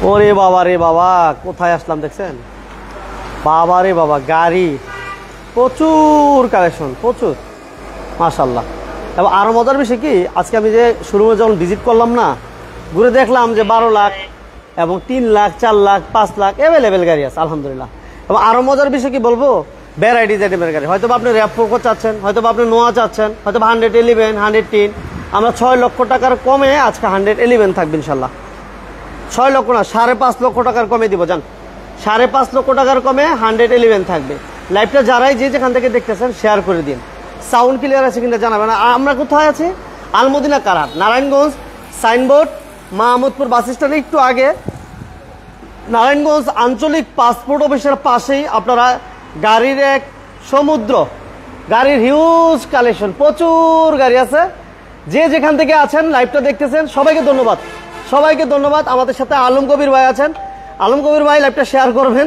ওরে বাবা রে বাবা, কোথায় আসলাম দেখছেন? বাবা রে বাবা, গাড়ি প্রচুর কালেকশন, প্রচুর মাশাআল্লাহ। এবং আরও মজার বিষয় কি, আজকে আমি যে শোরুমে যখন ভিজিট করলাম না, ঘুরে দেখলাম যে 12 লাখ এবং 3 লাখ 4 লাখ 5 লাখ অ্যাভেলেবেল গাড়ি আছে আলহামদুলিল্লাহ। এবং আরও মজার বিষয় কি বলবো, ভ্যারাইটিজ আইটেমের গাড়ি। হয়তো আপনি র্যাপ4 চাচ্ছেন, হয়তো আপনি নোয়া চাচ্ছেন, হয়তো 111, 110। আমরা 6 লক্ষ টাকার কমে আজকে 111 থাকবে ইনশাল্লাহ। 6 লক্ষ না, 5.5 লক্ষ টাকার কমে দিব জান। 5.5 লক্ষ টাকার কমে 111 থাকবে। লাইভটা যারাই যে যেখান থেকে দেখতেছেন শেয়ার করে দিন। সাউন্ড ক্লিয়ার আছে কিনা জানাবেন। আমরা কোথায় আছি? আলমদিনা কারহাট, নারায়ণগঞ্জ সাইনবোর্ড, মাহমুদপুর বাস স্ট্যান্ডের একটু আগে, নারায়ণগঞ্জ আঞ্চলিক পাসপোর্ট অফিসের পাশেই আপনারা গাড়ির এক সমুদ্র, গাড়ির হিউজ কালেকশন, প্রচুর গাড়ি আছে। যে যেখান থেকে আছেন লাইভটা দেখতেছেন সবাইকে ধন্যবাদ, সবাইকে ধন্যবাদ। আমাদের সাথে আলম কবির ভাই আছেন, আলম কবির ভাই লাইভটা শেয়ার করবেন।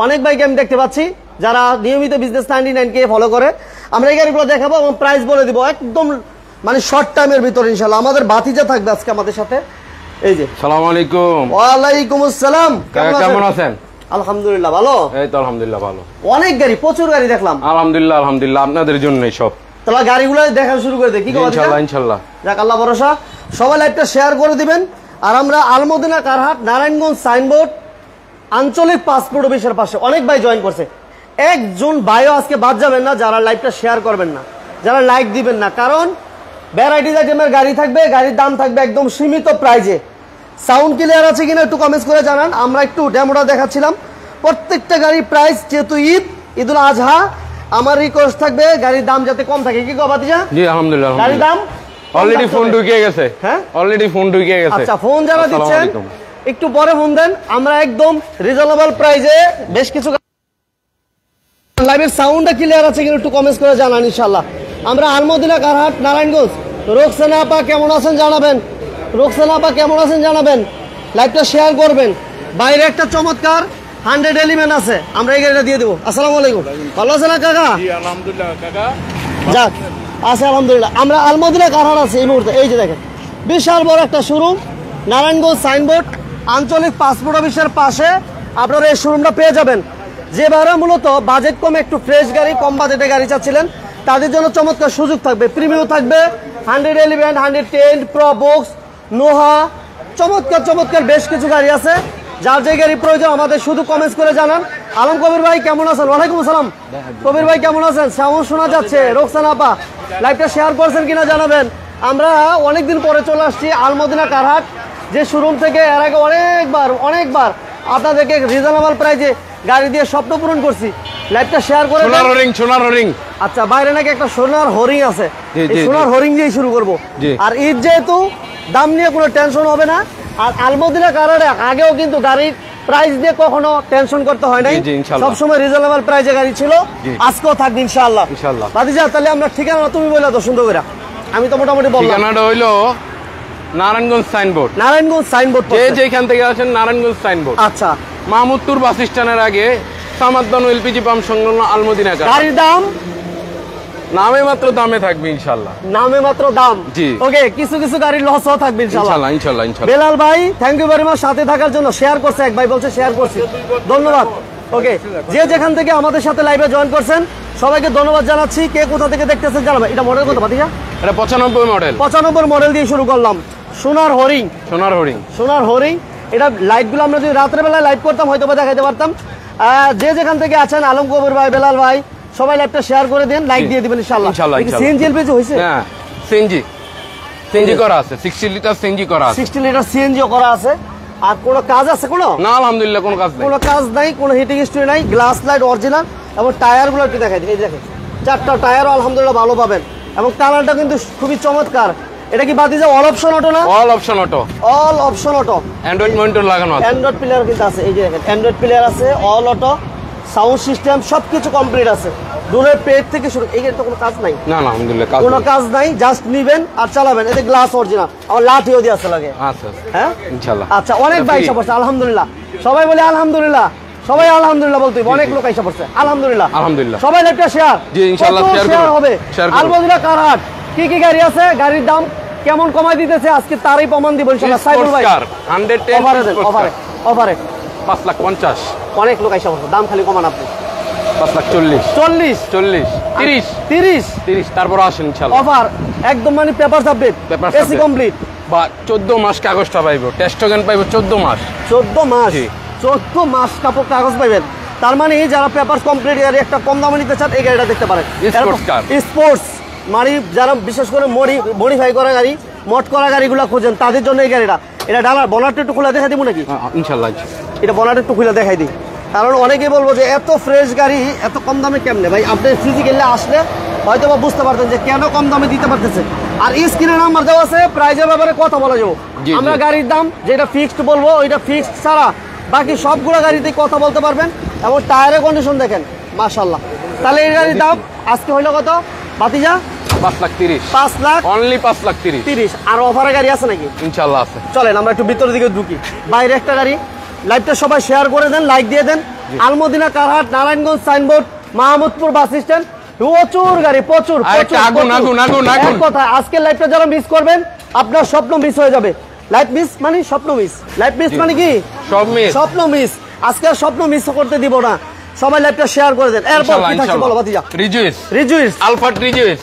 অনেক ভাইকে আমি দেখতে পাচ্ছি যারা নিয়মিত বিজনেস 99কে ফলো করে। আমরা এই গাড়িগুলো দেখাবো এবং প্রাইস বলে দিব একদম মানে শর্ট টাইমের ভিতরে ইনশাআল্লাহ। আমাদের ভাতিজা থাকবে আজকে আমাদের সাথে। এই যে আসসালামু আলাইকুম। ওয়ালাইকুম আসসালাম। কেমন আছেন? আলহামদুলিল্লাহ ভালো। এই তো আলহামদুলিল্লাহ ভালো। অনেক গাড়ি, প্রচুর গাড়ি দেখলাম। আলহামদুলিল্লাহ আলহামদুলিল্লাহ, আপনাদের জন্যই সব। তাহলে গাড়িগুলো দেখা শুরু করে দেই, কি কথা? ইনশাআল্লাহ ইনশাআল্লাহ। যাক আল্লাহ ভরসা। সবাই লাইভটা শেয়ার করে দিবেন। আর আমরা আলমদিনা কারহাট, নারায়ণগঞ্জ সাইনবোর্ড, আঞ্চলিক পাসপোর্ট অফিসের পাশে। অনেক ভাই জয়েন করছে, একজন ভাইও আজকে বাদ যাবেন না যারা লাইভটা শেয়ার করবেন না, যারা লাইক দিবেন না। কারণ ভ্যারাইটিজ আইটেমের গাড়ি থাকবে, গাড়ির দাম থাকবে একদম সীমিত প্রাইজে। সাউন্ড ক্লিয়ার আছে কিনা একটু কমেন্টস করে জানান। আমরা একটু ডেমোটা দেখাচ্ছিলাম। প্রত্যেকটা গাড়ির প্রাইস, যেহেতু ঈদুল আজহা, আমার রিকোয়েস্ট থাকবে গাড়ির দাম যাতে কম থাকে। কি ভাতিজা? জি আলহামদুলিল্লাহ। গাড়ির দাম অলরেডি ফোন ঢুকে গেছে। হ্যাঁ অলরেডি ফোন ঢুকে গেছে। আচ্ছা, ফোন যারা দিচ্ছেন একটু পরে ফোন দেন। আমরা একদম রিজনেবল প্রাইসে বেশ কিছু লাইভের সাউন্ডটা ক্লিয়ার আছে কিনা একটু কমেন্টস করে জানান ইনশাআল্লাহ। আমরা আলমদিনা কারহাট, নারায়ণগঞ্জ। রোকসানা আপা কেমন আছেন জানাবেন, রোকসানা আপা কেমন আছেন জানাবেন। লাইভটা শেয়ার করবেন। বাইরে একটা চমৎকার 111 আছে, আমরা এই গাড়িটা দিয়ে দেবো। আসসালামু আলাইকুম, ভালো আছেন না কাকা? আলহামদুলিল্লাহ কাকা, যাক আছে আলহামদুলিল্লাহ। আমরা আলমদিনা কারহাট আছে এই মুহূর্তে। এই যে দেখেন বিশাল বড় একটা শোরুম, নারায়ণগঞ্জ সাইনবোর্ড, আঞ্চলিক পাসপোর্ট অফিসের পাশে আপনারা এই শোরুমটা পেয়ে যাবেন। যে ভাড়া মূলত বাজেট কমে একটু ফ্রেশ গাড়ি, কম বাজেটে গাড়ি চাচ্ছিলেন, তাদের জন্য চমৎকার সুযোগ থাকবে। প্রিমিয়াম থাকবে 111, 110 প্রো বক্স, নোহা, চমৎকার চমৎকার বেশ কিছু গাড়ি আছে। যার যে গাড়ি প্রয়োজন আমাদের শুধু কমেন্টস করে জানান। আলম কবির ভাই কেমন আছেন? ওয়ালাইকুম আসসালাম। কবির ভাই কেমন আছেন? সাউন্ড শোনা যাচ্ছে। রোকসানা আপা লাইভটা শেয়ার করছেন কিনা জানাবেন। আমরা অনেকদিন পরে চলে আসছি আলমদিনা কারহাট, যে শোরুম থেকে এর আগে অনেকবার আপনাদেরকে রিজনেবল প্রাইজে গাড়ি দিয়ে স্বপ্ন পূরণ করছি। লাইভটা শেয়ার করে সোনার হরিং। আচ্ছা, বাইরে নাকি একটা সোনার হরিং আছে, সোনার হরিং দিয়ে শুরু করবো। আর ঈদ যেহেতু, দাম নিয়ে কোনো টেনশন হবে না। আর আলমদিনা কারহাটে আগেও কিন্তু গাড়ির প্রাইস দিয়ে কখনো টেনশন করতে হয় নাই, সবসময় রিজনেবল প্রাইজে গাড়ি ছিল, আজকেও থাকবে ইনশাআল্লাহ। ভাতিজা তাহলে আমরা ঠিকানা তুমি বলে তো সুন্দর করে, আমি তো মোটামুটি বললাম। ঠিকানাটা হইলো নারায়ণগঞ্জ সাইনবোর্ড, নারায়ণগঞ্জ সাইনবোর্ড। যেখান থেকে আছেন নারায়ণগঞ্জ সাইনবোর্ড। আচ্ছা, মাহমুদপুর বাস স্ট্যান্ডের আগে সামাদ্দান এলপিজি পাম্প সংলগ্ন আলমদিনা কারহাট। গাড়ির দাম নামে মাত্র দামে থাকবে ইনশাআল্লাহ, নামে মাত্র দাম। জি ওকে, কিছু কিছু গাড়ির লসও থাকবে ইনশাআল্লাহ। ইনশাআল্লাহ। বেলাল ভাই থ্যাংক ইউ ভেরি মাচ সাথে থাকার জন্য। শেয়ার করছে এক ভাই, বলছে শেয়ার করছি, ধন্যবাদ। ওকে, যে যেখান থেকে আমাদের সাথে লাইভে জয়েন করছেন সবাইকে ধন্যবাদ জানাচ্ছি। কে কোথা থেকে দেখতেছেন জানাবেন। এটা মডেল কত ভাতিজা? এটা 95 মডেল। 95 মডেল দিয়ে শুরু করলাম। সোনার হরিং, সোনার হরিং। এটা লাইটগুলো আমরা যদি রাত্রে বেলায় লাইট করতাম হয়তো বা দেখাতে পারতাম। যে যেখান থেকে আছেন, আলম কবির ভাই, বেলাল ভাই, সবাই লাইভটা শেয়ার করে দেন, লাইক দিয়ে দিবেন ইনশাআল্লাহ। সিএনজি এলপিজি হইছে? হ্যাঁ, সিএনজি করা আছে, 60 লিটার সিএনজি করা আছে, 60 লিটার সিএনজি করা আছে। আর কোনো কাজ আছে? কোনো না আলহামদুলিল্লাহ, কোনো কাজ নাই, কোনো হিটিং হিস্ট্রি নাই। গ্লাস লাইট অরিজিনাল এবং টায়ারগুলো একটু দেখাই দিই। এই দেখেন 4টা টায়ারও আলহামদুলিল্লাহ ভালো পাবেন এবং কালারটা কিন্তু খুবই চমৎকার। এটা কি বাতিজা অল অপশন অটো না? All option auto, all option auto. Android monitor লাগানো আছে, অ্যান্ড্রয়েড প্লেয়ার কিন্তু আছে। এই যে দেখেন অ্যান্ড্রয়েড প্লেয়ার আছে, অল অটো, সাউন্ড সিস্টেম সবকিছু কমপ্লিট আছে। ডোরের পেজ থেকে শুরু। এই তো কোনো কাজ নাই? না আলহামদুলিল্লাহ কোনো কাজ নাই, জাস্ট নিবেন আর চালাবেন। এতে গ্লাস অরিজিনাল, আমার লাঠিও দিয়ে আছে লাগে। আচ্ছা হ্যাঁ ইনশাআল্লাহ। আচ্ছা, অনেক ভাই এসে পড়ছে আলহামদুলিল্লাহ। সবাই বলে আলহামদুলিল্লাহ, সবাই আলহামদুলিল্লাহ বলতে অনেক লোক এসে পড়ছে আলহামদুলিল্লাহ। সবাই লাইভটা শেয়ার। জি ইনশাআল্লাহ শেয়ার হবে। আলমদিনা কারহাট কি কি গাড়ি আছে, গাড়ির দাম কেমন কমাই দিতেছে আজকে তারই প্রমাণ দিব ইনশাআল্লাহ। সাইবুল ভাই 110 অফারে দেন, অফারে 5,50,000 অনেক লোক আইসা বলছে দাম খালি কমান আপনি 5,40,000 40 40 30 30 তারপর আসেন ইনশাআল্লাহ। অফার একদম মানে paper submit Papers AC update। Complete বা 14 মাস কাগজটা পাইবো, টেস্টোগেন পাইবো 14 মাস। 14 মাস জি। 14 মাস কাগজ পাইবেন। তার মানে যারা পেপার কমপ্লিট গাড়ি একটা কম দামে নিতে চান এই গাড়িটা দেখতে পারেন। Sports car। স্পোর্টস মানে যারা বিশেষ করে মডিফাই করা গাড়ি মড করা গাড়িগুলো খোঁজেন তাদের জন্য এই গাড়িটা। এটা ডালার বনারটা একটু খুলে দেখাই দিব নাকি? ইনশাআল্লাহ। এটা বনারটা একটু খুলে দেখাই দিই, কারণ অনেকেই বলবো যে এত ফ্রেশ গাড়ি এত কম দামে কেমনে ভাই। আপনি ফিজিক্যালি আসলে হয়তো বা বুঝতে পারতেন যে কেন কম দামে দিতে পারতেছে। আর স্ক্রিনে নাম্বার দেওয়া আছে, প্রাইজের ব্যাপারে কথা বলা যাবো। জি, আমরা জি। গাড়ির দাম যেটা ফিক্সড বলবো ওইটা ফিক্সড ছাড়া বাকি সবগুলো গাড়িতে কথা বলতে পারবেন। এবং টায়ারের কন্ডিশন দেখেন মাশাআল্লাহ। তাহলে এই গাড়ির দাম আজকে হইলো কত ভাতিজা? 5,30,000 5,30,000 অনলি 5,30,000 আর অফারের গাড়ি আছে নাকি? ইনশাআল্লাহ আছে। চলেন আমরা একটু ভিতরের দিকে ঢুকি। বাইরে একটা গাড়ি, লাইভটা সবাই শেয়ার করে দেন, লাইক দিয়ে দেন। আলমদিনা কারহাট Narayanganj Signboard Mahmudpur bus stand, প্রচুর গাড়ি প্রচুর আরেকটা আগুন। এক কথা আজকে লাইভটা যারা মিস করবেন আপনার স্বপ্ন মিস হয়ে যাবে। লাইভ মিস মানে স্বপ্ন মিস, লাইভ মিস মানে কি সব মিস। স্বপ্ন মিস। আজকে আর স্বপ্ন মিস করতে দিব না, সবাই লাইভটা শেয়ার করে দেন। এরপর কি থাকছে বলো ভাতিজা? রিজুইস আলফাট রিজুইস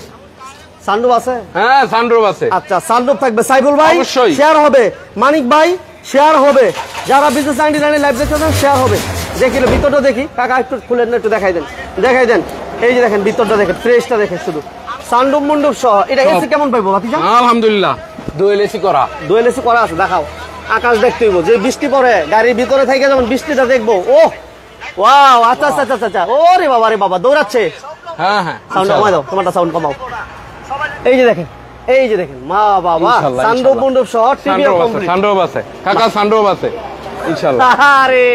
সানরুফ আছে? হ্যাঁ সানরুফ আছে। আচ্ছা সানরুফ থাকবে। সাইবুল ভাই অবশ্যই। শেয়ার হবে, মানিক ভাই শেয়ার হবে, যারা বিজনেস 99 লাইভ দেখতেছেন শেয়ার হবে। দেখি ভিতরটা দেখি কাকা, একটু খুলে একটু দেখাই দেন। এই যে দেখেন ভিতরটা দেখেন, ফ্রেশটা দেখেন শুধু সানরুফ মন্ডপ সহ। এটা এসি কেমন পাইবো ভাতিজা? আলহামদুলিল্লাহ ডুয়েল এসি করা। ডুয়েল এসি করা আছে, দেখাও। আকাশ দেখতে হইব, যে বৃষ্টি পড়ে গাড়ির ভিতরে থেকে যেমন বৃষ্টিটা দেখবো। ও ওয়াও, আচ্ছা আচ্ছা আচ্ছা আচ্ছা, ওরে বাবা রে বাবা দৌড়াচ্ছে। হ্যাঁ হ্যাঁ সাউন্ড কমাই দাও, তোমারটা সাউন্ড কমাও। এই যে দেখেন মা বাবা ইনশাআল্লাহ, সানরুফ ইনশাআল্লাহ। মন্ডপ সহ টিভি কমপ্লিট। সানরুফ আছে কাকা, সানরুফ আছে ইনশাআল্লাহ। আরে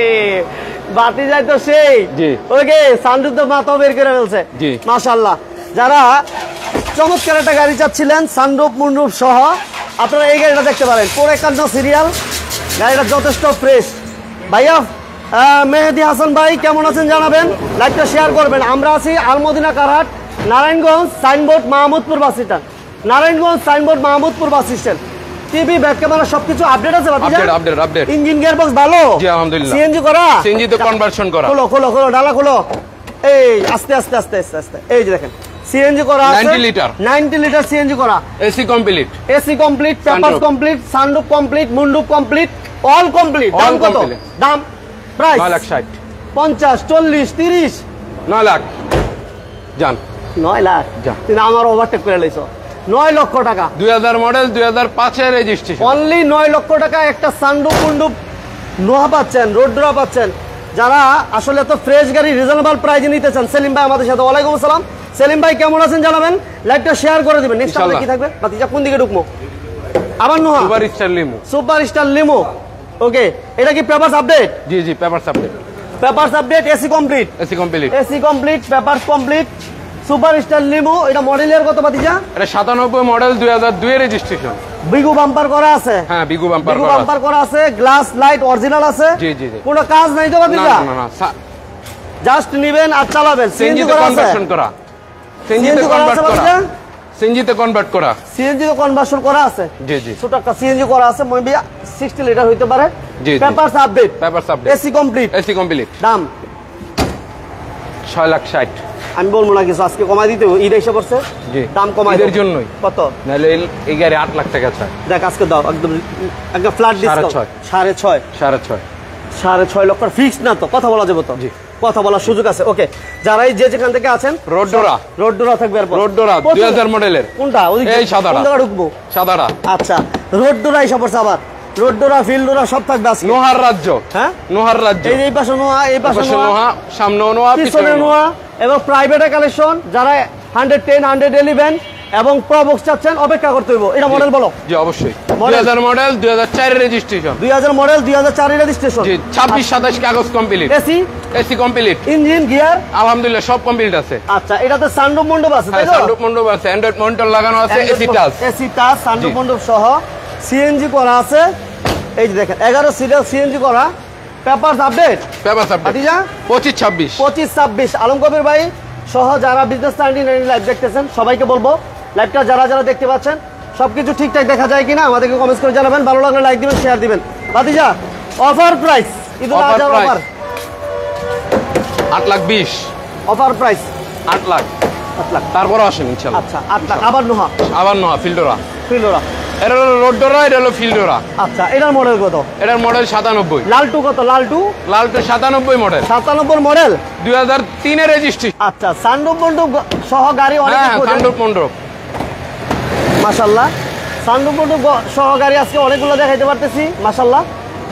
বাতি যায় তো সেই। জি। ওকে সানরুফ তো মাথাও বের করে ফেলছে। জি। মাশাআল্লাহ। যারা চমৎকার একটা গাড়ি চাচ্ছিলেন সানরুফ মন্ডপ সহ আপনারা এই গাড়িটা দেখতে পারেন। 451 সিরিয়াল, গাড়িটা যথেষ্ট ফ্রেশ। ভাইয়া মেহেদি হাসান ভাই কেমন আছেন জানাবেন, লাইভটা শেয়ার করবেন। আমরা আছি আলমদিনা কারহাট Narayanganj Signboard Mahmudpur bus stand, Narayanganj Signboard Mahmudpur bus stand. TV back camera সবকিছু আপডেট আছে ভাতিজা? আপডেট। ইঞ্জিন গিয়ার বক্স ভালো? জি আলহামদুলিল্লাহ। সিএনজি করা? সিএনজি তে কনভার্সন করা। খোলো ডালা খোলো। এই আস্তে আস্তে আস্তে আস্তে আস্তে, এই যে দেখেন সিএনজি করা আছে 90 লিটার। 90 লিটার সিএনজি করা। AC complete, AC complete, papers complete, sunroof complete, মুন্ডুপ কমপ্লিট, অল কমপ্লিট। দাম কত? দাম প্রাইস 9,60,000 50 40 30 9 লাখ জান। 9 লাখ যা। তুমি আমার ওভারটেক করে লাইছো। 9 লক্ষ টাকা 2000 মডেল 2005 এর রেজিস্ট্রেশন। অনলি 9 লক্ষ টাকা একটা সানরুফ মুন্ডুপ নোহা পাচ্ছেন, রোড ড্রা পাচ্ছেন। যারা আসলে এত ফ্রেশ গাড়ি রিজনেবল প্রাইসে নিতে চান, সেলিম ভাই আমাদের সাথে। ওয়ালাইকুম আসসালাম সেলিম ভাই, কেমন আছেন জানাবেন, লাইভটা শেয়ার করে দিবেন। নেক্সট আমরা কি থাকবে ভাতিজা? কোন দিকে ঢুকবো? আবার Noha super star limo. Okay, এটা কি পেপারস আপডেট? জি জি papers update. Papers update, AC complete, AC complete, papers complete, super star limo. এটা মডেলের কত ভাতিজা? এটা 97 মডেল 2002 এর রেজিস্ট্রেশন। বিগু বাম্পার করা আছে? হ্যাঁ বিগু বিগু বাম্পার করা আছে, গ্লাস লাইট অরিজিনাল আছে? জি জি জি। কোনো কাজ নাই তো ভাতিজা? না না না, জাস্ট নিবেন আর চালাবেন। সিএনজি তে কনভার্সন করা। সিএনজি তে কনভার্ট করা। সিএনজি তে কনভার্ট করা। সিএনজি তে কনভার্সন করা আছে? জি জি। ছোট একটা সিএনজি করা আছে, মেবি 60 লিটার হইতে পারে। জি জি। Papers update, papers update, AC complete, AC complete. দাম 6,60,000। আমি বলবো না কিছু, আজকে কমাই দিতে হবে, ঈদ এসে পড়ছে। জি দাম কমাই এর জন্যই। কত? নালে এই গাড়ি 8 লাখ টাকা চাই। দেখ আজকে দাও একদম ফ্ল্যাট ডিসকাউন্ট 6.5 6.5 লক্ষ ফিক্সড না তো, কথা বলা যাবে তো? জি, কথা বলার সুযোগ আছে। ওকে, যারাই যেখান থেকে আছেন রোড ডোরা থাকবে। এরপর রোড ডোরা 2000 মডেলের। কোনটা? এই সাদাটা। কোন জায়গা ঢুকবো? সাদাটা। আচ্ছা, রোড ডোরা এসে পড়ছে আবার। রোড ডোরা, ফিল্ড ডোরা সব থাকবে আজকে। নোহার রাজ্য। হ্যাঁ নোহার রাজ্য। এই পাশে নোহা, এই পাশে নোহা, সামনে নোহা, পিছনে নোহা। এবং প্রাইভেট কালেকশন যারা 110 111 এবং প্রবক্স চাচ্ছেন অপেক্ষা করতে হইব। এটা মডেল বলো। জি অবশ্যই। 2000 মডেল 2004 এর রেজিস্ট্রেশন। 2000 মডেল 2004 এর রেজিস্ট্রেশন। জি 26 27 কাগজ complete. AC complete, engine gear আলহামদুলিল্লাহ সব কমপ্লিট আছে। আচ্ছা, এটাতে সানরুফ মন্ডপ আছে তাই তো? সানরুফ মন্ডপ আছে, অ্যান্ড্রয়েড মনিটর লাগানো আছে, এসি টাচ সানরুফ মন্ডপ সহ সিএনজি করা আছে। এই যে দেখেন 11 সিরিয়াল সিএনজি করা। Papers update, papers update. ভাতিজা 25 26 আলম কবির ভাই সহ যারা বিজনেস 99 লাইভ দেখতেছেন সবাইকে বলবো, লাইভটা যারা যারা দেখতে পাচ্ছেন সবকিছু ঠিকঠাক দেখা যায় কিনা আমাদেরকে কমেন্ট করে জানাবেন। ভালো লাগলে লাইক দিবেন, শেয়ার দিবেন। ভাতিজা অফার প্রাইস, ঈদুল আজহার offer 8,20,000 offer price 8 lakh. 8 lakh. তারপর আসেন ইনশাআল্লাহ। আচ্ছা 8 লাখ। আবার নোহা, আবার নোহা ফিল্ডোরা। ফিলোরা। এটা হলো রোডডোরা, এটা হলো ফিল্ডোরা। আচ্ছা এটার মডেল কত? এটার মডেল 97। লালটু কত? লালটু লালটু 97 মডেল, 97 মডেল। 2003 এর রেজিস্ট্রেশন। আচ্ছা সানরুফ মন্ডপ সহ গাড়ি অনেক হ্যাঁ, সানরুফ মন্ডপ। মাশাআল্লাহ, সানরুফ মন্ডপ সহ গাড়ি আজকে অনেকগুলো দেখাইতে পারতেছি। মাশাআল্লাহ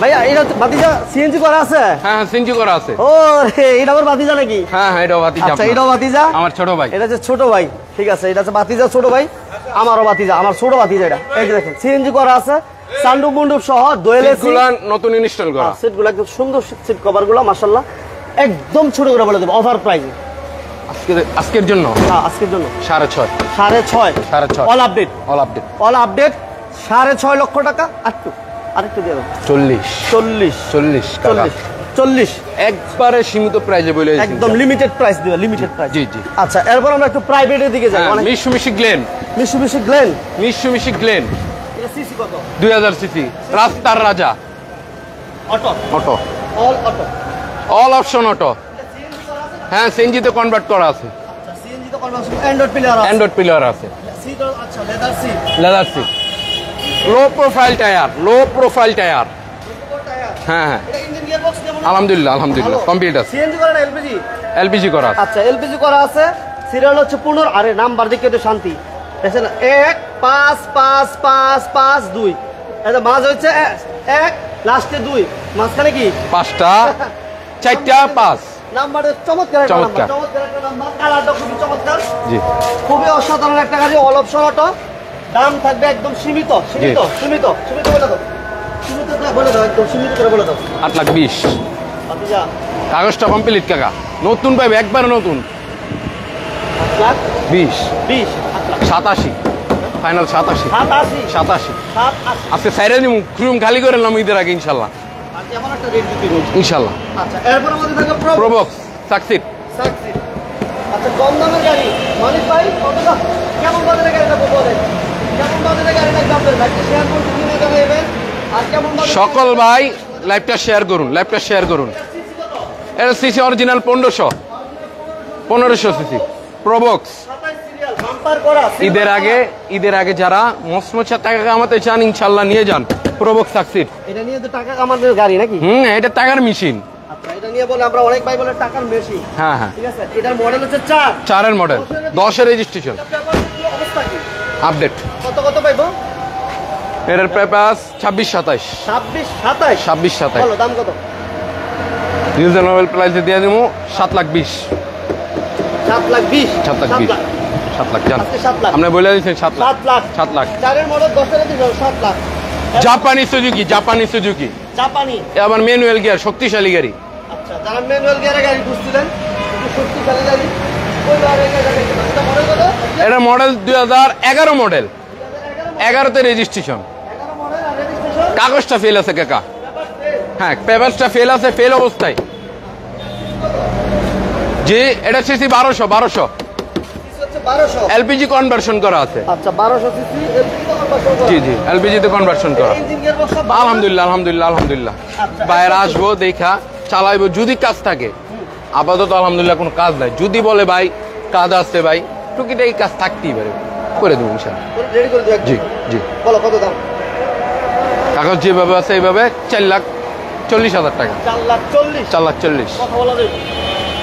ভাইয়া, এটা ভাতিজা সিএনজি করা আছে? হ্যাঁ, সিএনজি করা আছে। ও রে, এটা আবার ভাতিজা নাকি? হ্যাঁ, এটাও ভাতিজা। আচ্ছা এটাও ভাতিজা, আমার ছোট ভাই। এটা যে ছোট ভাই, ঠিক আছে, এটা হচ্ছে ভাতিজা ছোট ভাই, আমারও ভাতিজা, আমার ছোট ভাতিজা। এটা এই যে দেখেন সিএনজি করা আছে, সানরুফ মন্ডপ সহ দোয়েল এসি, সিটগুলো নতুন ইনস্টল করা। সিটগুলো একদম সুন্দর, সিট কভারগুলো মাশাআল্লাহ একদম ছোট করে বলে দেবো অফার প্রাইস আজকের জন্য। হ্যাঁ আজকের জন্য 6.5 6.5 all update, all update. All update 6.5 লক্ষ টাকা। আরেকটু দিয়ে দেবো 40 40 একবারে সীমিত প্রাইজে বলে দিয়েছি। একদম লিমিটেড প্রাইস দিবে, লিমিটেড প্রাইস। জি জি। আচ্ছা এরপর আমরা একটু প্রাইভেটের দিকে যাই। অনেক মিশুমিশি গ্লেন। মিশুমিশি গ্লেন। মিশুমিশি গ্লেন এটা সিসি কত? 2000 সিসি, রাস্তার রাজা। Auto, auto, all auto, all option auto. হ্যাঁ, সিএনজিতে কনভার্ট করা আছে। আচ্ছা সিএনজি তো কনভার্সন, অ্যান্ড্রয়েড প্লেয়ার আছে, অ্যান্ড্রয়েড পিলার আছে, সিট আচ্ছা leather seat, leather seat, low profile tyre, low profile tyre. Tyre. হ্যাঁ হ্যাঁ, এটা ইঞ্জিন গিয়ারবক্স কেমন? আলহামদুলিল্লাহ আলহামদুলিল্লাহ কমপ্লিট আছে। সিএনজি করা না এলপিজি? এলপিজি করা আছে। আচ্ছা এলপিজি করা আছে, সিরিয়াল হচ্ছে 15। আরে নাম্বার দিকে তো শান্তি দেখছেন, 1555552। এটা মাঝ হচ্ছে 1 লাস্টে 2, মাঝখানে কি 5টা 4টা 5। নাম্বার চমৎকার একটা নাম্বার, চমৎকার। চমৎকার একটা নাম্বার, কালারটা খুবই চমৎকার, জি, খুবই অসাধারণ একটা গাড়ি, অল অপশন অটো। দাম থাকবে একদম সীমিত, সীমিত সীমিত সীমিত বলে দাও, সীমিত বলে দাও, একদম সীমিত করে বলে দাও। 8,20,000। ভাতিজা কাগজটা কমপ্লিট কাকা, নতুন পাইবে, একবার নতুন। 8 লাখ 20 20 8 লাখ 87 ফাইনাল 87 87 87। 87। আজকে সাইরে দিমু, ক্রুম খালি করে নিলাম ঈদের আগে ইনশাল্লাহ, আর কেমন একটা রেট দিতে বলছি। ইনশাল্লাহ। আচ্ছা এরপর আমাদের থাকে প্রবক্স সাকসিড। সাকসিড। আচ্ছা কম দামের গাড়ি মালিক ভাই কতটা, কেমন বাজারে গাড়িটা বলেন, কেমন বাজারে গাড়িটা আপনাদের ভাইকে শেয়ার করতে কিনে দেবেন, আর কেমন বাজারে সকল ভাই লাইভটা শেয়ার করুন, লাইভটা শেয়ার করুন। এটা CC original 1500 CC Probox. 27 serial bumper করা। ঈদের আগে যারা মসমসা টাকা কামাতে চান ইনশাল্লাহ নিয়ে যান প্রবক্স সাকসিড। এটা নিয়ে তো টাকা আমাদের গাড়ি নাকি? এটা টাকার মেশিন। আচ্ছা এটা নিয়ে বলে আমরা অনেক ভাই বলে টাকার মেশিন। হ্যাঁ হ্যাঁ, ঠিক আছে, এটার মডেল হচ্ছে 4। 4 মডেল, 10 রেজিস্ট্রেশন, অবস্থা কি আপডেট। কত পাইবো? এর পেপার 26-27। 26-27 বলো দাম কত? রিজনেবল প্রাইসে দিয়ে দেবো 7,20,000। 7,20,000 7 লাখ জান, আজকে 7 লাখ আপনি বলে দিয়েছেন 7 লাখ। 7 লাখ 4 মডেল 10 এর দিন 7 লাখ। জাপানি সুজুকি জাপানি আবার ম্যানুয়াল গিয়ার, শক্তিশালী গাড়ি। আচ্ছা যারা ম্যানুয়াল গিয়ারের গাড়ি খুঁজছিলেন, একটু শক্তিশালী গাড়ি, ওই গাড়ি এটা মডেল কত? এটা মডেল 2011 মডেল, 11তে রেজিস্ট্রেশন। 11 মডেল আর রেজিস্ট্রেশন, কাগজটা ফেল আছে কাকা। হ্যাঁ, পেপারসটা ফেল আছে, ফেল অবস্থায়। জি, এটা সিসি 1200 হচ্ছে 1200। এলপিজি কনভার্সন করা আছে। আচ্ছা 1200 সিসি এলপিজি তো কনভার্সন করা। জি জি, এলপিজিতে কনভার্সন করা। ইঞ্জিন গিয়ারবক্স সব আলহামদুলিল্লাহ। আচ্ছা, বাইরে আসবো, দেখা চালাইবো, যদি কাজ থাকে। আপাতত আলহামদুলিল্লাহ কোনো কাজ নাই, যদি বলে ভাই কাজ আসছে ভাই, টুকিটাই কাজ থাকতেই পারে, করে দেবো ইনশাআল্লাহ। রেডি করে দিও। জি জি, বলো কত দাম? কাগজ যেভাবে আছে এইভাবে 4,40,000 টাকা। 4,40,000 4,40,000, কথা বলা যাবে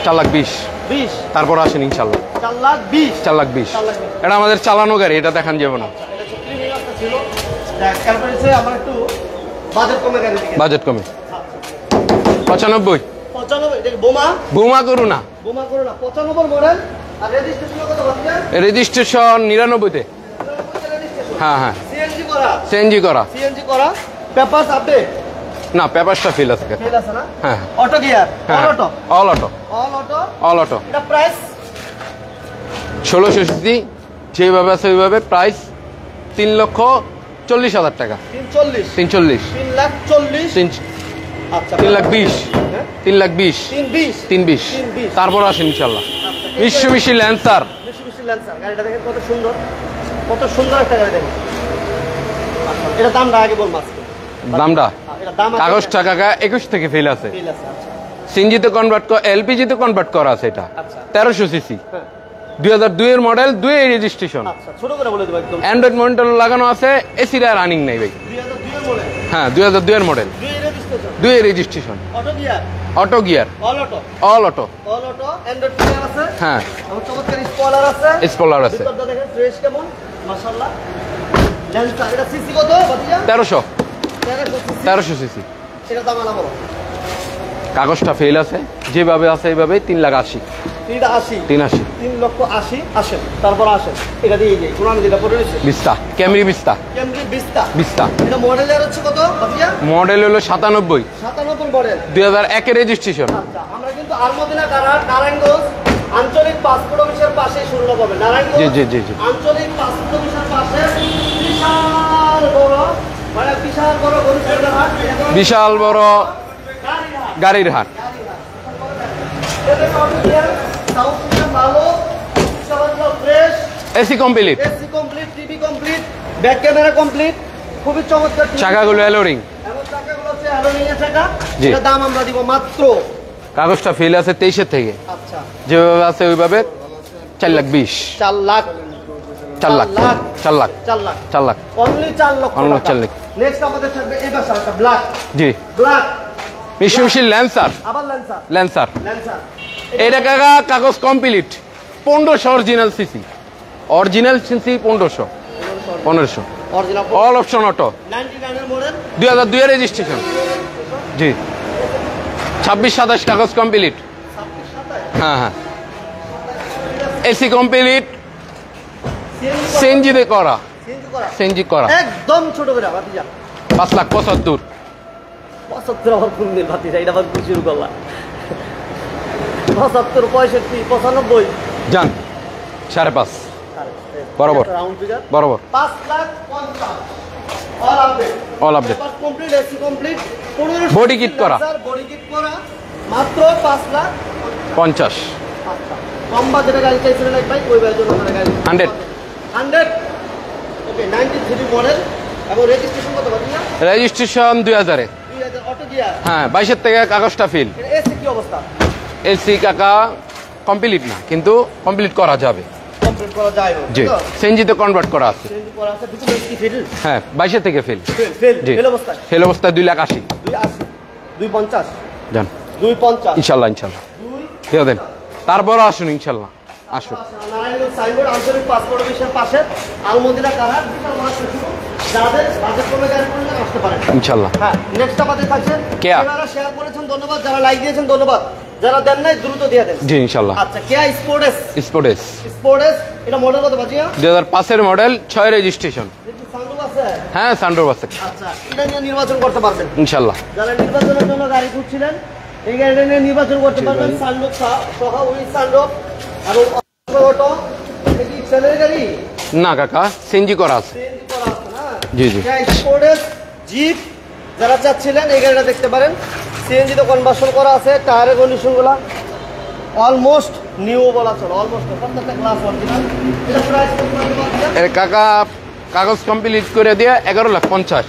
4,20,000। 20 তারপর আসেন ইনশাল্লাহ। 4,20,000 4,20,000। এটা আমাদের চালানো গাড়ি, এটা দেখান যাবে না। এটা প্রিমিয়ামটা ছিল। দেখ তারপরে হচ্ছে আমরা একটু বাজেট কমে গাড়ি দিকে। বাজেট কমে 95। 95 এটা কি বোমা? বোমা করু না, বোমা করো না। 95 মডেল আর রেজিস্ট্রেশন কত বাজে? রেজিস্ট্রেশন 99-তে। রেজিস্ট্রেশন হ্যাঁ হ্যাঁ, সিএনজি করা, সিএনজি করা। সিএনজি করা, পেপারস আপডেট। না, পেপারসটা ফেল আছে। ফেল আছে না? হ্যাঁ অটো গিয়ার, হ্যাঁ, all auto, all auto, all auto. All auto. এটা প্রাইস 1600 সিসি, যেভাবে আছে ওইভাবে। প্রাইস 3,40,000 টাকা। 340 340, 3,40,000। আচ্ছা 3,20,000, হ্যাঁ 3,20,000, 320 320। 320। তারপর আসেন ইনশাল্লাহ। মিশুমিশি ল্যান্সার। বেশি ল্যান্সার গাড়িটা দেখেন কত সুন্দর, কত সুন্দর একটা গাড়ি দেখেন। এটা দামটা আগে বলবো আজকে। দামটা এটা দাম আছে কাগজটা কাকা 21 থেকে ফেল আছে, ফেল আছে। আচ্ছা সিএনজিতে কনভার্ট করা, এলপিজিতে কনভার্ট করা আছে। এটা আচ্ছা। 1300 সিসি, হ্যাঁ 2002 এর মডেল, 2 এর রেজিস্ট্রেশন, আচ্ছা ছোট করে বলে দেবো একদম। অ্যান্ড্রয়েড মনিটর লাগানো আছে, এসিটা রানিং নাই ভাই। 2002 এর মডেল, হ্যাঁ 2002 এর মডেল, 2 এর রেজিস্ট্রেশন, 2 এর registration, auto gear, auto gear, all auto, all auto, all auto, Android player আছে। হ্যাঁ আমার চমৎকার স্পয়লার আছে, স্পয়লার আছে, ভিতরটা দেখেন ফ্রেশ কেমন মাশাআল্লাহ। লেন্সটা এটা সিসি কত বাতিজা? 1300 1300 সিসি। সিসি। এটা দাম আলা বড়, কাগজটা ফেল আছে, যেভাবে আছে এইভাবে 3,80,000, 380, 3,80,000 আসেন, তারপর আসেন এটা দিয়ে যাই কোরআন যেটা পড়ে রয়েছে বিস্তা, ক্যামরি বিস্তা, ক্যামরি বিস্তা। বিস্তা। এটা মডেলের হচ্ছে কত বাতিজা? মডেল হলো 97, 97 মডেল। 2001 এর রেজিস্ট্রেশন। আচ্ছা আমরা কিন্তু আলমদিনা কারার নারায়ণগঞ্জ আঞ্চলিক পাসপোর্ট অফিসের পাশে শূন্য পাবে। নারায়ণগঞ্জ জি, জি, জি, জি। আঞ্চলিক পাসপোর্ট অফিসের পাশে বিশাল বড়, মানে বিশাল বড় গরুর হাট, বিশাল বড় গাড়ির হাট। AC complete, AC complete, TV complete, back camera complete, খুবই চমৎকার। চাকাগুলো এলোরিং, এবং চাকাগুলো হচ্ছে অ্যালুমিনিয়াম চাকা। জি। এটার দাম আমরা দিব মাত্র, কাগজটা ফেল আছে 23 এর থেকে, আচ্ছা যেভাবে আছে ওইভাবে 4,20,000, 4 লাখ, 4 লাখ, 4 লাখ, 4 লাখ, 4 লাখ। অনলি 4 লক্ষ Only টাকা। 4 লাখ। নেক্সট আমাদের থাকবে এই পাশে একটা ব্ল্যাক, জি, ব্ল্যাক, মিশুমিশি ল্যান্সার, আবার ল্যান্সার, ল্যান্সার। ল্যান্সার। এটা কাকা কাগজ complete, 1500 original CC, original CC 1500, original all option auto, 99 এর মডেল, 2002 এর রেজিস্ট্রেশন। জি, 26-27 কাগজ কমপ্লিট। 26-27 হ্যাঁ হ্যাঁ, এসি কমপ্লিট, সিএনজি সিএনজিতে করা, করা, সিএনজি করা, একদম ছোট করে ভাতিজা। 5,75,000। 75 আবার কোন দিন ভাতিজা, এটা আবার কি শুরু করলা? 75, 65, 95, যান 5.5 বরাবর, রাউন্ড ফিগার বরাবর, 5,50,000 all update, all update. Complete, AC complete, 15 Body kit করা। বডি কিট করা, মাত্র 5,50,000। 50, আচ্ছা কম বাজেটে গাড়ি চাইছিলেন এক ভাই, ওই ভাইয়ের জন্য আমাদের গাড়ি 100, 100 ওকে। 93 মডেল এবং রেজিস্ট্রেশন কত ভাতিজা? রেজিস্ট্রেশন 2000 এ। 2000 অটো গিয়ার। হ্যাঁ 22 এর থেকে কাগজটা ফিল। এটা এসি কি অবস্থা? এসি কাকা কমপ্লিট না, কিন্তু কমপ্লিট করা যাবে। কমপ্লিট করা যায় না জি, সিএনজিতে কনভার্ট করা আছে। চেঞ্জ করা আছে, ভিতরে কি ফিল? হ্যাঁ 22 থেকে ফেল। ফেল জি, ফেল অবস্থায় ফেল অবস্থায় 2,80,000। 280, 250, যান 250, ইনশাল্লাহ, ইনশাল্লাহ দিয়ে দেন। তারপরও আসুন ইনশাল্লাহ, আসুন। নারায়ণগঞ্জ সাইনবোর্ড আঞ্চলিক পাসপোর্ট অফিসের পাশে আলমদিনা কারার বিশাল বড় একটা শুরু। যাদের বাজেট কমে গাড়ি করলে আসতে পারেন ইনশাল্লাহ। হ্যাঁ। নেক্সট আমাদের থাকছে কেয়া। যারা শেয়ার করেছেন ধন্যবাদ, যারা লাইক দিয়েছেন ধন্যবাদ, যারা দেন নাই দ্রুত দিয়ে দেন। জি ইনশাল্লাহ। আচ্ছা কেয়া স্পোর্টস, স্পোর্টেস স্পোর্টস এটা মডেল কত বাজিয়া? 2005 এর মডেল, 6 রেজিস্ট্রেশন। একটু সানরুফ আছে? হ্যাঁ সানডোর আছে আচ্ছা এটা নিয়ে নির্বাচন করতে পারবেন। ইনশাল্লাহ। যারা নির্বাচনের জন্য গাড়ি খুঁজছিলেন এই গাড়িটা নিয়ে নির্বাচন করতে পারবেন। সানরুফ সহ উইথ সানরুফ এবং অটো। এটা কি ছেলের গাড়ি? না কাকা, সিএনজি করা আছে। সিএনজি করা আছে না? জি জি। স্পোর্টস জিপ যারা চাচ্ছিলেন এই গাড়িটা দেখতে পারেন। সিএনজি তো কনভার্সন করা আছে, টায়ারের কন্ডিশনগুলো অলমোস্ট নিউ বলা চলে, অলমোস্ট প্রত্যেকটা ক্লাস অরিজিনাল। এটা প্রাইস কত পাচ্ছেন? এর কাকা কাগজ কমপ্লিট করে দিয়ে 11,50,000।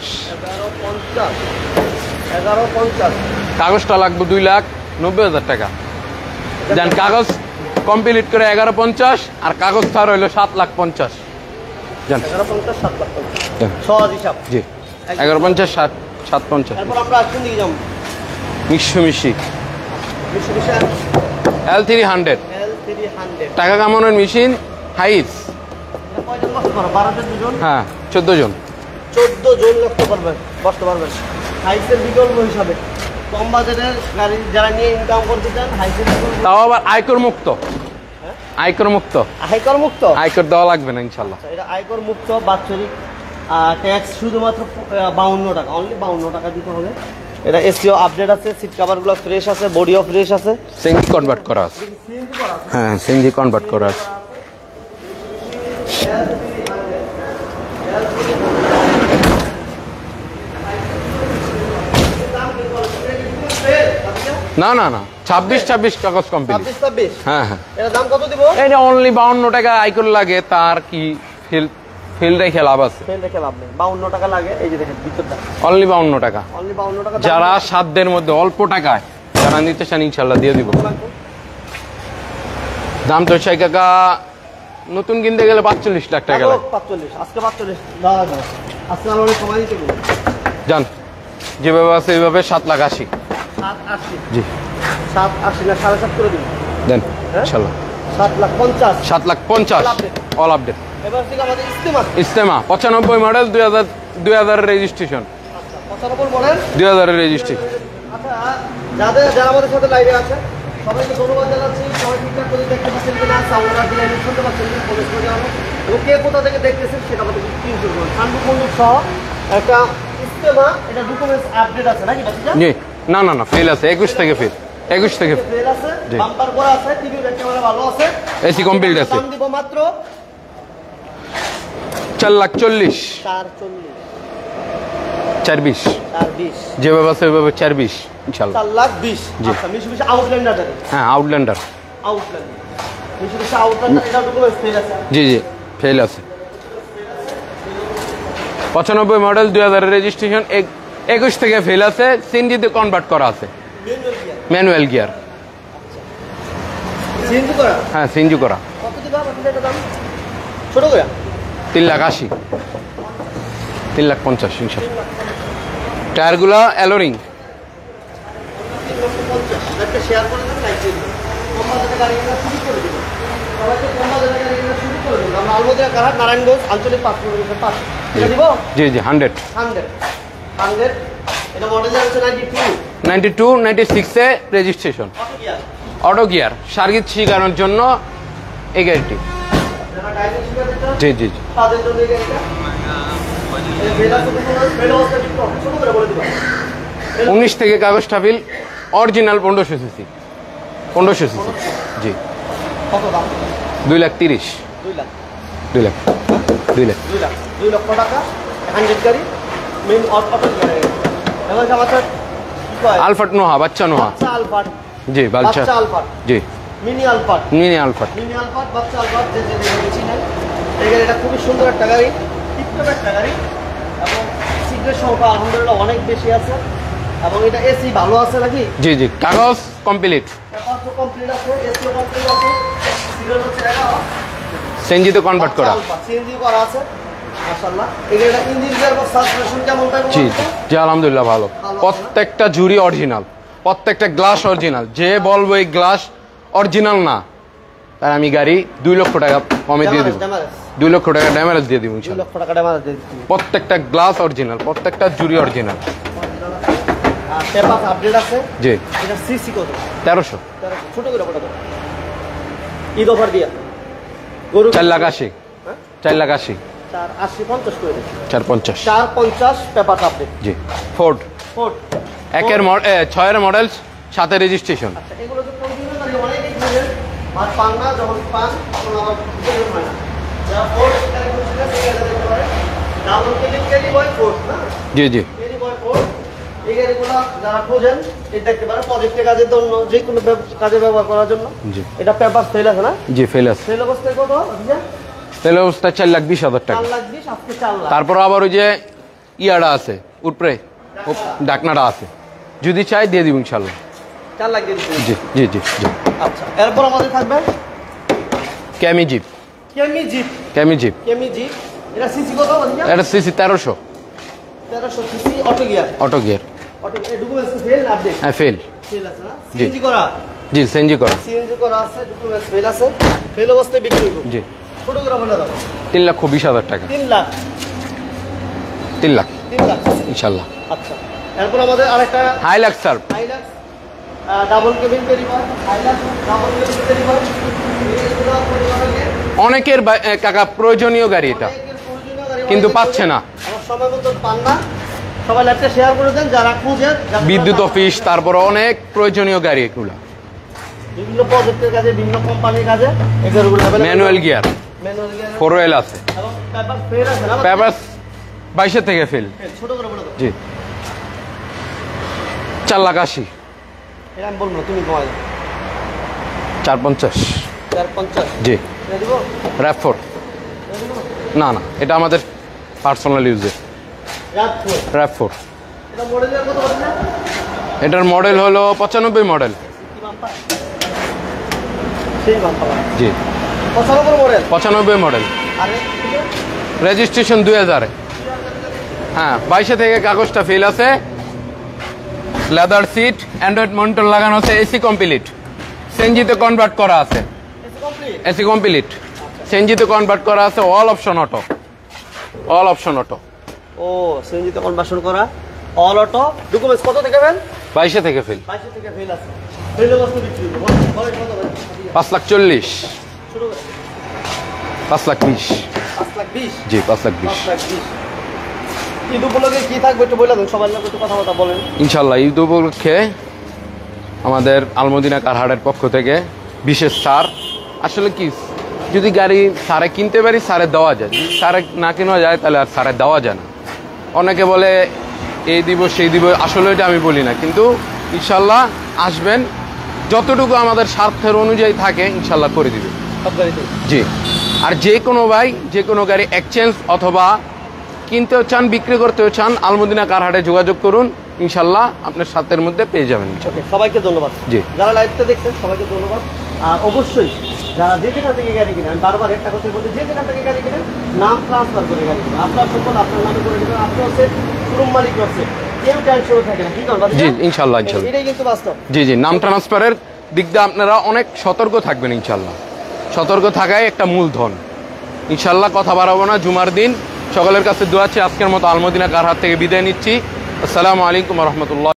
1150 কাগজটা লাগবে 2,90,000 টাকা। যান কাগজ কমপ্লিট করে 11,50 আর কাগজ ছাড় হইলো 7,50,000। যান 1150 7 লাখ যান। সহজ হিসাব। জি 11,50 7,50 তারপর আমরা আসছেন দিকে যাবো মিশুমিশি Mitsubishi L300 L300 টাকা কামানোর মেশিন হাইস। এটা কয়জন বসতে পারো? 12 জন? হ্যাঁ 14 জন। 14 জন বসতে পারবেন হাইসের বিকল্প হিসাবে। কম বাজেটের গাড়ি যারা নিয়ে ইনকাম করতে চান হাইসের বিকল্প। তাও আবার আয়কর মুক্ত। আয়কর মুক্ত, আয়কর মুক্ত, আয়কর দেওয়া লাগবে না ইনশাল্লাহ। আচ্ছা, এটা আয়কর মুক্ত, বাৎসরিক ট্যাক্স শুধুমাত্র 52 টাকা, অনলি 52 টাকা দিতে হবে। এটা এসিও আপডেট আছে, সিট কভারগুলো ফ্রেশ আছে, বডিও ফ্রেশ আছে। সিএনজি কনভার্ট করা আছে। হ্যাঁ সিএনজি কনভার্ট করা আছে। না না না 26 কাগজ কমপ্লিট। 26 হ্যাঁ হ্যাঁ, এর দাম কত দিব? এটা অনলি 52 টাকা আয়কর লাগে, তার কি ফেল রেখে লাভ আছে, ফেল রেখে লাভ নেই। 52 টাকা লাগে, এই যে দেখেন ভিতরটা অনলি 52 টাকা। অনলি 52 টাকা। যারা সাধ্যের মধ্যে অল্প টাকায় যারা নিতে চান ইনশাল্লাহ দিয়ে দিব। দাম তো সেই কাকা নতুন কিনতে গেলে 45 লাখ টাকা লাগে। 45 আজকে 45 দাও দাও, আজকে আর অনেক সময় দিতে বলবো। জান যেভাবে আছে এইভাবে 7,80,000। 780 জি 780 না 7.5 করে দিন দেন হ্যাঁ? ইনশাল্লাহ। 7,50,000 7,50,000 অল আপডেট। এবার থেকে আমাদের ইস্তেমা। ইস্তেমা 95 মডেল 2000 রেজিস্ট্রেশন। আচ্ছা 95 মডেল 2000 রেজিস্ট্রেশন। আচ্ছা যারা আমাদের সাথে লাইভে আছে সবাইকে ধন্যবাদ জানাচ্ছি। সবাই ঠিকঠাক করে দেখতে পাচ্ছেন কিনা, সাউন্ডার দিয়ে শুনতে পাচ্ছেন কিনা, প্রবেশ করে জানাবো। এবং কে কোথা থেকে দেখতেছেন সেটা আমাদের স্ক্রিনশট করুন। সানরুফ মন্ডপ সহ একটা ইস্তেমা, এটা ডকুমেন্টস আপডেট আছে নাকি বাচ্চা? জি না না না ফেল আছে 21 থেকে ফেল 21 থেকে ফেল আছে, জি। বাম্পার করা আছে, টিভি ব্যাক ক্যামেরা ভালো আছে, এসি কমপ্লিট আছে। দাম দিব মাত্র 4,40,000 440 420 420 যেভাবে আছে ওইভাবে 420 ইনশাল্লাহ। 4,20,000। জি। আচ্ছা মিশুমিশু আউটল্যান্ডার দেখেন, হ্যাঁ আউটল্যান্ডার। আউটল্যান্ডার মিশুমিশু আউটল্যান্ডার, এটা ডকুমেন্টস ফেল আছে। জি জি ফেল আছে। 95 মডেল 2000 রেজিস্ট্রেশন 21 থেকে ফেল আছে, সিএনজিতে কনভার্ট করা আছে, ম্যানুয়াল গিয়ার। সিএনজি করা হ্যাঁ সিএনজি করা। কত দিবা আপনাদের এটা দাম? ছোট করে 3,80,000 3,50,000 ইনশাল্লাহ। টায়ারগুলা অ্যালোরিং। 3,50,000 একটা শেয়ার করে দেন, লাইক দিয়ে দিন। কম বাজেটে গাড়ি কেনা শুরু করে দিন, সবাইকে কম বাজেটে গাড়ি কেনা শুরু করে দিন। আমরা আলমদিয়া কারহাট নারায়ণগঞ্জ আঞ্চলিক পাসপোর্টের পাশ এটা দিব জি জি 100 100 এটা মডেল হচ্ছে 92 92 96 এ রেজিস্ট্রেশন, কত গিয়ার অটো গিয়ার। সার্ভিস শিখানোর জন্য এই গাড়িটি। যারা ড্রাইভিং শিখাতে চান জি জি জি তাদের জন্য এই গাড়িটা। এই বেলা শুধু বেলা অবস্থা ঠিক কম, ছোট করে বলে দিবা। 19 থেকে কাগজ টাফিল অরিজিনাল 1500 সিসি 1500 সিসি জি। কত দাম? 2,30,000 2 লাখ 2 লাখ 2 লাখ 2 লাখ 2 লক্ষ টাকা 100 গাড়ি মেইন অটো গাড়ি। এবং আমাদের কি কয় আলফাট নোহা বাচ্চা নোহা বাচ্চা আলফাট, জি বাচ্চা বাচ্চা আলফাট, জি মিনি আলফাট, মিনি আলফাট মিনি আলফাট, বাচ্চা আলফাট, যে যে দেখেছি না এই গাড়িটা খুবই সুন্দর একটা গাড়ি, টিপটপ একটা গাড়ি। এবং সিটের সংখ্যা আলহামদুলিল্লাহ অনেক বেশি আছে। এবং এটা এসি ভালো আছে নাকি? জি জি কাগজ কমপ্লিট, পেপারও কমপ্লিট আছে, এসিও কমপ্লিট আছে, সিরিয়াল হচ্ছে এটা সিএনজিতে কনভার্ট করা। সিএনজি করা আছে মাশাআল্লাহ। এই গাড়িটা ইঞ্জিন গিয়ার বা সাসপেনশন কেমন টাইপ? জি জি জি আলহামদুলিল্লাহ ভালো। প্রত্যেকটা জুড়ি অরিজিনাল, প্রত্যেকটা গ্লাস অরিজিনাল। যে বলবো এই গ্লাস অরিজিনাল না তার আমি গাড়ি 2 লক্ষ টাকা কমে দিয়ে দিব। 2 লক্ষ টাকা ড্যামেজ দিয়ে দিব 2 ইনশাআল্লাহ। লক্ষ টাকা ড্যামেজ দিয়ে দিচ্ছি। প্রত্যেকটা গ্লাস অরিজিনাল, প্রত্যেকটা জুড়ি অরিজিনাল। আর পেপার আপডেট আছে। জি এটা সিসি কত? 1300 ছোট করে কত? ঈদ অফার দিয়া গরু 4,80,000 হ্যাঁ 4,80,000 480 50 করে দিন। 450 450 পেপার আপডেট। জি। ফোর্ড ফোর্ড 6 এর মডেল 7 এর রেজিস্ট্রেশন। আচ্ছা এগুলো তো কন্টিনিউ গাড়ি অনেক কিনেন আর পান না, যখন পান তখন আবার প্রবলেম হয় না। যারা ফোর্ড এখানে খুঁজছিলেন সেই গাড়িটা দেখতে পারেন। ডাবল ক্যারি বয় ফোর্ড না, জি জি ক্যারি বয় ফোর্ড। এই গাড়িগুলো যারা খোঁজেন এটা দেখতে পারেন, প্রজেক্টের কাজের জন্য, যে কোনো কাজে ব্যবহার করার জন্য। জি এটা পেপার সেল আছে না? জি ফেল আছে। সেল অবস্থায় কত? ফেল অবস্থা 4,20,000 টাকা। 4,20,000 আজকে 4 লাখ। তারপর আবার ওই যে ইয়াটা আছে উপরে ডাকনাটা আছে, যদি চাই দিয়ে দিব ইনশাল্লাহ। 4 লাখ দিয়ে দিচ্ছি। জি জি জি জি। আচ্ছা এরপর আমাদের থাকবে Cami jeep. Cami jeep. Cami jeep Cami jeep এটা সিসি কত বলছেন? এটা CC 1300 1300 CC auto gear. Auto gear. Auto এই ডকুমেন্টস ফেল আপডেট হ্যাঁ ফেল। ফেল আছে না? জি। সিএনজি করা। জি সিএনজি করা। সিএনজি করা আছে, ডকুমেন্টস ফেল আছে, ফেল অবস্থায় বিক্রি করব। জি ছোট করে বলে দাও। 3,20,000 টাকা। 3 লাখ 3 লাখ 3 লাখ ইনশাল্লাহ। আচ্ছা এরপর আমাদের আরেকটা Hilux Surf Hilux double cabin পেরিবার, হাইলাক্স ডাবল কেবিন পেরিবার। এগুলো পরিবারে অনেকের কাকা প্রয়োজনীয় গাড়ি এটা, কিন্তু পাচ্ছে না। আমার সময় মতো পান না। সবাই একটা শেয়ার করে দেন যারা খুঁজেন। বিদ্যুৎ অফিস, তারপর অনেক প্রয়োজনীয় গাড়ি এগুলো। বিভিন্ন প্রজেক্টের কাজে, বিভিন্ন কোম্পানির কাজে এগুলো manual gear, manual gear 4L আছে। এবং পেপার ফেল আছে না? পেপার 22 থেকে ফেল। ছোট করে বলে দাও। জি 4,80,000 এটা আমি বলবো না, তুমি কমাই দাও। 450 450 জি। দিব। RAV4 দিব না না, এটা আমাদের পার্সোনাল ইউজের RAV4। এটা মডেলের কত বলেন না? এটার মডেল হলো 95 মডেল। কি বাম্পার? সেই বাম্পার। জি 95 মডেল। 95 মডেল। আরে রেজিস্ট্রেশন 2000। হ্যাঁ 22 থেকে কাগজটা ফেল আছে। লেদার সিট, অ্যান্ড্রয়েড মনিটর লাগানো আছে, এসি কমপ্লিট, সিএনজিতে কনভার্ট করা আছে। এসি কমপ্লিট, সিএনজিতে কনভার্ট করা আছে, all option auto, all option auto. ও সিএনজিতে কনভার্সন করা, অল অটো। ডকুমেন্টস কত থেকে ফেল? 22 থেকে ফেল। 22 থেকে ফেল আছে। ফেল বস্তু বিক্রি করব। বলেন কত ভাই? 5,40,000। শুরু করে 5,20,000। 5,20,000। জি 5,20,000। 5,20,000। ঈদ উপলক্ষে কি থাকবে একটু বলে দেন, সবার লোক একটু কথা বলেন। ইনশাল্লাহ ঈদ উপলক্ষে আমাদের আলমদিনা কারহাটের পক্ষ থেকে বিশেষ ছাড়। আসলে কি, যদি গাড়ি সারে কিনতে পারি সারে দেওয়া যায়, যদি সারে না কেনা যায় তাহলে আর সারে দেওয়া যায় না। অনেকে বলে এই দিব সেই দিব, আসলে এটা আমি বলি না, কিন্তু ইনশাল্লাহ আসবেন, যতটুকু আমাদের স্বার্থের অনুযায়ী থাকে ইনশাল্লাহ করে দিবে সব গাড়িতে। জি। আর যে কোনো ভাই যে কোনো গাড়ি এক্সচেঞ্জ অথবা কিনতেও চান বিক্রি করতেও চান, আলমদিনা কারহাটে যোগাযোগ করুন, ইনশাল্লাহ আপনার স্বার্থের মধ্যে পেয়ে যাবেন। ওকে, সবাইকে ধন্যবাদ। জি। যারা লাইভটা দেখছেন সবাইকে ধন্যবাদ। আর অবশ্যই যারা যে যেখান থেকে গাড়ি কিনেন, আমি বারবার একটা কথা বলতে, যে যেখান থেকে গাড়ি কিনেন নাম ট্রান্সফার করে গাড়ি কিনেন। আপনার সকল আপনার নামে করে দেবেন, আপনি হচ্ছে শোরুম মালিক হচ্ছে, কেউ টেনশন থাকে না। কি করবেন? জি ইনশাল্লাহ ইনশাল্লাহ। এটাই কিন্তু বাস্তব। জি জি, নাম ট্রান্সফারের দিক দিয়ে আপনারা অনেক সতর্ক থাকবেন ইনশাল্লাহ। সতর্ক থাকাই একটা মূলধন। ইনশাল্লাহ কথা বাড়াবো না, জুমার দিন সকলের কাছে দোয়া আছে। আজকের মতো আলমদিনা কারহাট থেকে বিদায় নিচ্ছি। আসসালামু আলাইকুম রহমতুল্লাহ।